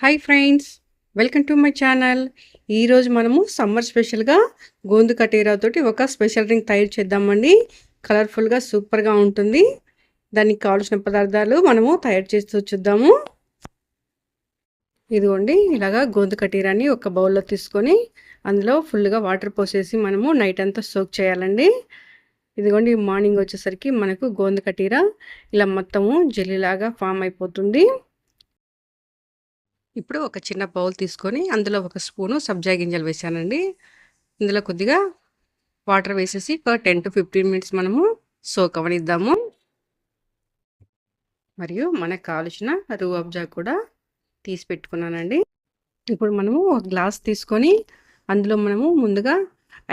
Hi friends, welcome to my channel. ఈరోజు మనము summer స్పెషల్గా గోందు కటీరాతోటి ఒక స్పెషల్ డ్రింక్ తయారు చేద్దామండి. కలర్ఫుల్గా సూపర్గా ఉంటుంది. దానికి కావాల్సిన పదార్థాలు మనము తయారు చేస్తూ చూద్దాము. ఇదిగోండి, ఇలాగా గోందు కటీరాని ఒక బౌల్లో తీసుకొని అందులో ఫుల్గా వాటర్ పోసేసి మనము నైట్ అంతా సోక్ చేయాలండి. ఇదిగోండి, మార్నింగ్ వచ్చేసరికి మనకు గోందు కటీరా ఇలా మొత్తము జెల్లీలాగా ఫామ్ అయిపోతుంది. ఇప్పుడు ఒక చిన్న బౌల్ తీసుకొని అందులో ఒక స్పూను సబ్జా గింజలు వేసానండి. ఇందులో కొద్దిగా వాటర్ వేసేసి ఒక 10 to 15 మినిట్స్ మనము సోక్ అవనిద్దాము. మరియు మనకు కావాల్సిన రూఅబ్జా కూడా తీసి పెట్టుకున్నానండి. ఇప్పుడు మనము ఒక గ్లాస్ తీసుకొని అందులో మనము ముందుగా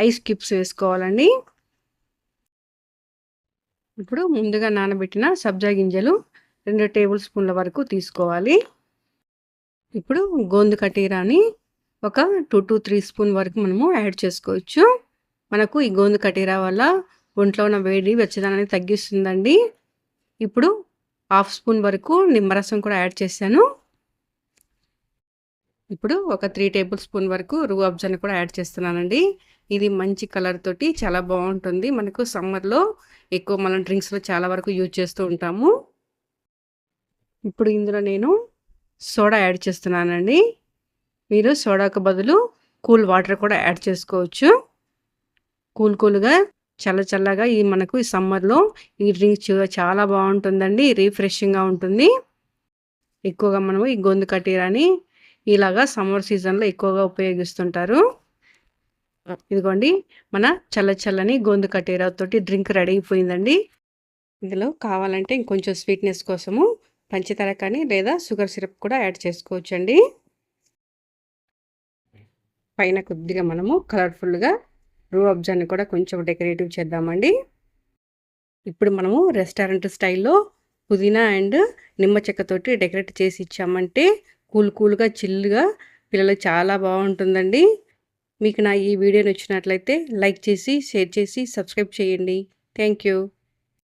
ఐస్ క్యూబ్స్ వేసుకోవాలండి. ఇప్పుడు ముందుగా నానబెట్టిన సబ్జా గింజలు 2 టేబుల్ స్పూన్ల వరకు తీసుకోవాలి. ఇప్పుడు గోందు కటీరాని ఒక 2 to 3 స్పూన్ వరకు మనము యాడ్ చేసుకోవచ్చు. మనకు ఈ గోందు కటీరా వల్ల ఒంట్లో ఉన్న వేడి వెచ్చదనాన్ని తగ్గిస్తుందండి. ఇప్పుడు 1/2 స్పూన్ వరకు నిమ్మరసం కూడా యాడ్ చేశాను. ఇప్పుడు ఒక 3 టేబుల్ స్పూన్ వరకు రూఅబ్జాని కూడా యాడ్ చేస్తున్నానండి. ఇది మంచి కలర్ తోటి చాలా బాగుంటుంది. మనకు సమ్మర్లో ఎక్కువ మనం డ్రింక్స్లో చాలా వరకు యూజ్ చేస్తూ ఉంటాము. ఇప్పుడు ఇందులో నేను సోడా యాడ్ చేస్తున్నానండి. మీరు సోడాకు బదులు కూల్ వాటర్ కూడా యాడ్ చేసుకోవచ్చు. కూల్గా చల్లగా మనకు ఈ సమ్మర్లో ఈ డ్రింక్ చాలా బాగుంటుందండి. రీఫ్రెషింగ్గా ఉంటుంది. ఎక్కువగా మనము ఈ గోందు కటీరాని ఇలాగా సమ్మర్ సీజన్లో ఎక్కువగా ఉపయోగిస్తుంటారు. ఇదిగోండి, మన చల్లని గోందు కటీరాతోటి డ్రింక్ రెడీ అయిపోయిందండి. ఇందులో కావాలంటే ఇంకొంచెం స్వీట్నెస్ కోసము పంచదార కానీ లేదా షుగర్ సిరప్ కూడా యాడ్ చేసుకోవచ్చండి. పైన కొద్దిగా మనము కలర్ఫుల్గా రూఅబ్జాని కూడా కొంచెం డెకరేటివ్ చేద్దామండి. ఇప్పుడు మనము రెస్టారెంట్ స్టైల్లో పుదీనా అండ్ నిమ్మ చెక్కతోటి డెకరేట్ చేసి ఇచ్చామంటే కూల్గా చిల్లుగా పిల్లలకు చాలా బాగుంటుందండి. మీకు నా ఈ వీడియో నచ్చినట్లయితే లైక్ చేసి షేర్ చేసి సబ్స్క్రైబ్ చేయండి. Thank you.